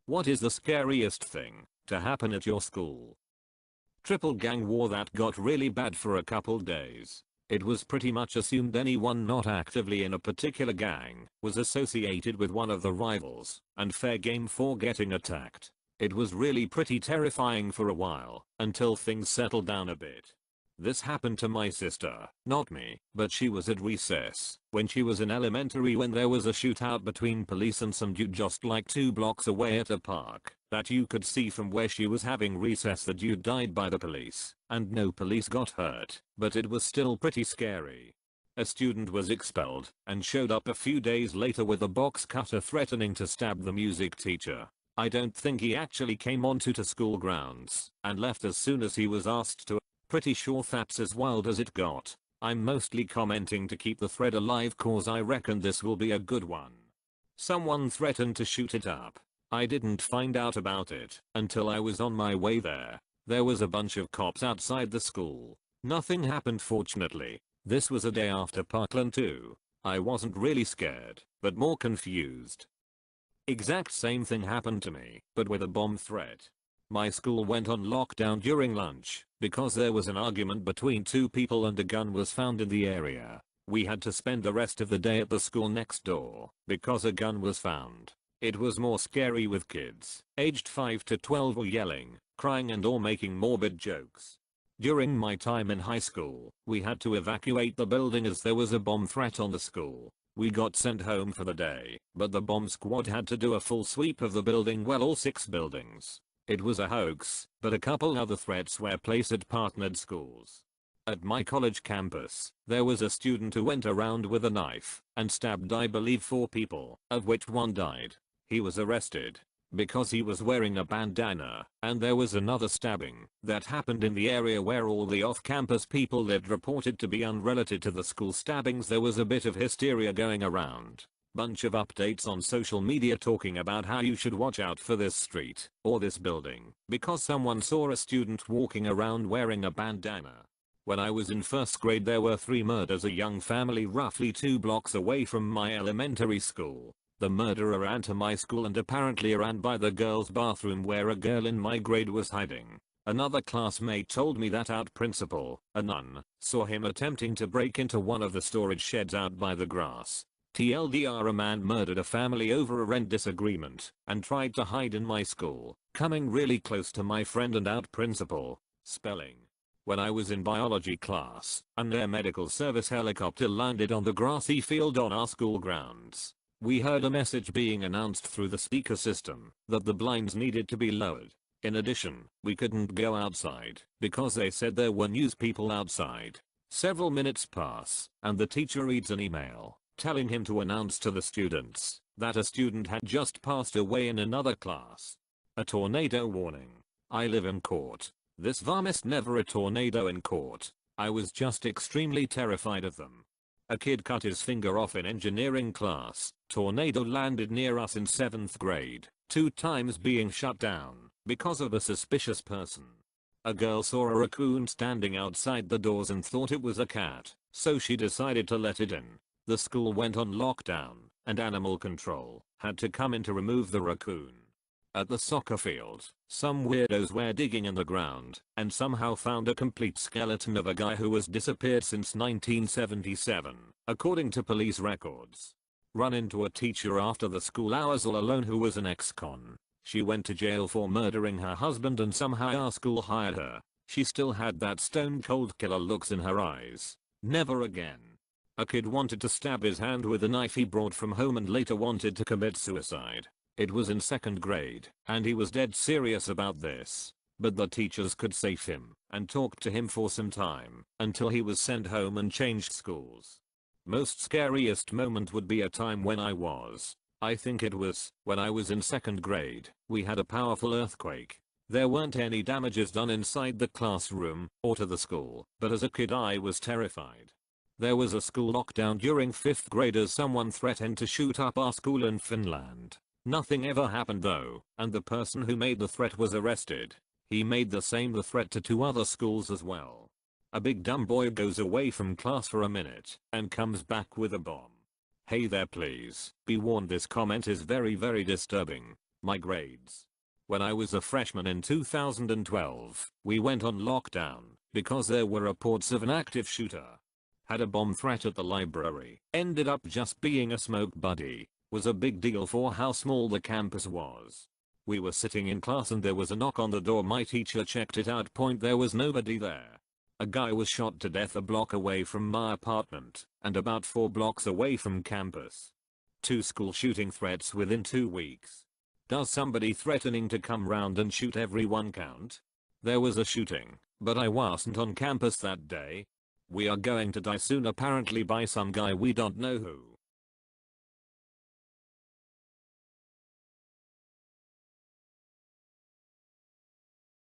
What is the scariest thing to happen at your school? Triple gang war that got really bad for a couple days. It was pretty much assumed anyone not actively in a particular gang was associated with one of the rivals and fair game for getting attacked. It was really pretty terrifying for a while until things settled down a bit. This happened to my sister, not me, but she was at recess when she was in elementary when there was a shootout between police and some dude just like 2 blocks away at a park that you could see from where she was having recess. The dude died by the police and no police got hurt, but it was still pretty scary. A student was expelled and showed up a few days later with a box cutter threatening to stab the music teacher. I don't think he actually came onto the school grounds and left as soon as he was asked to. Pretty sure that's as wild as it got. I'm mostly commenting to keep the thread alive cause I reckon this will be a good one. Someone threatened to shoot it up. I didn't find out about it until I was on my way there. There was a bunch of cops outside the school. Nothing happened fortunately. This was a day after Parkland too. I wasn't really scared, but more confused. Exact same thing happened to me, but with a bomb threat. My school went on lockdown during lunch because there was an argument between 2 people and a gun was found in the area. We had to spend the rest of the day at the school next door because a gun was found. It was more scary with kids aged 5 to 12 or yelling, crying and or making morbid jokes. During my time in high school, we had to evacuate the building as there was a bomb threat on the school. We got sent home for the day, but the bomb squad had to do a full sweep of the building, well, all 6 buildings. It was a hoax, but a couple other threats were placed at partnered schools. At my college campus, there was a student who went around with a knife and stabbed I believe 4 people, of which 1 died. He was arrested because he was wearing a bandana, and there was another stabbing that happened in the area where all the off-campus people lived reported to be unrelated to the school stabbings. There was a bit of hysteria going around. Bunch of updates on social media talking about how you should watch out for this street or this building because someone saw a student walking around wearing a bandana. When I was in 1st grade there were 3 murders, a young family roughly 2 blocks away from my elementary school. The murderer ran to my school and apparently ran by the girls' bathroom where a girl in my grade was hiding. Another classmate told me that our principal, a nun, saw him attempting to break into one of the storage sheds out by the grass. TLDR, a man murdered a family over a rent disagreement and tried to hide in my school, coming really close to my friend and out principal. Spelling. When I was in biology class, an air medical service helicopter landed on the grassy field on our school grounds. We heard a message being announced through the speaker system that the blinds needed to be lowered. In addition, we couldn't go outside because they said there were news people outside. Several minutes pass and the teacher reads an email telling him to announce to the students that a student had just passed away in another class. A tornado warning. I live in court. This varmist, never a tornado in court. I was just extremely terrified of them. A kid cut his finger off in engineering class. Tornado landed near us in 7th grade, 2 times being shut down because of a suspicious person. A girl saw a raccoon standing outside the doors and thought it was a cat, so she decided to let it in. The school went on lockdown, and animal control had to come in to remove the raccoon. At the soccer field, some weirdos were digging in the ground and somehow found a complete skeleton of a guy who was disappeared since 1977, according to police records. Run into a teacher after the school hours all alone who was an ex-con. She went to jail for murdering her husband and somehow our school hired her. She still had that stone cold killer looks in her eyes. Never again. A kid wanted to stab his hand with a knife he brought from home and later wanted to commit suicide. It was in 2nd grade, and he was dead serious about this. But the teachers could save him and talked to him for some time until he was sent home and changed schools. Most scariest moment would be a time when I think it was when I was in 2nd grade. We had a powerful earthquake. There weren't any damages done inside the classroom or to the school, but as a kid I was terrified. There was a school lockdown during 5th grade as someone threatened to shoot up our school in Finland. Nothing ever happened though, and the person who made the threat was arrested. He made the threat to 2 other schools as well. A big dumb boy goes away from class for a minute and comes back with a bomb. Hey there, please be warned, this comment is very disturbing. My grades. When I was a freshman in 2012, we went on lockdown because there were reports of an active shooter. Had a bomb threat at the library. Ended up just being a smoke buddy. Was a big deal for how small the campus was. We were sitting in class and there was a knock on the door. My teacher checked it out. There was nobody there. A guy was shot to death a block away from my apartment and about 4 blocks away from campus. 2 school shooting threats within 2 weeks. Does somebody threatening to come round and shoot everyone count? There was a shooting, but I wasn't on campus that day. We are going to die soon apparently by some guy we don't know who.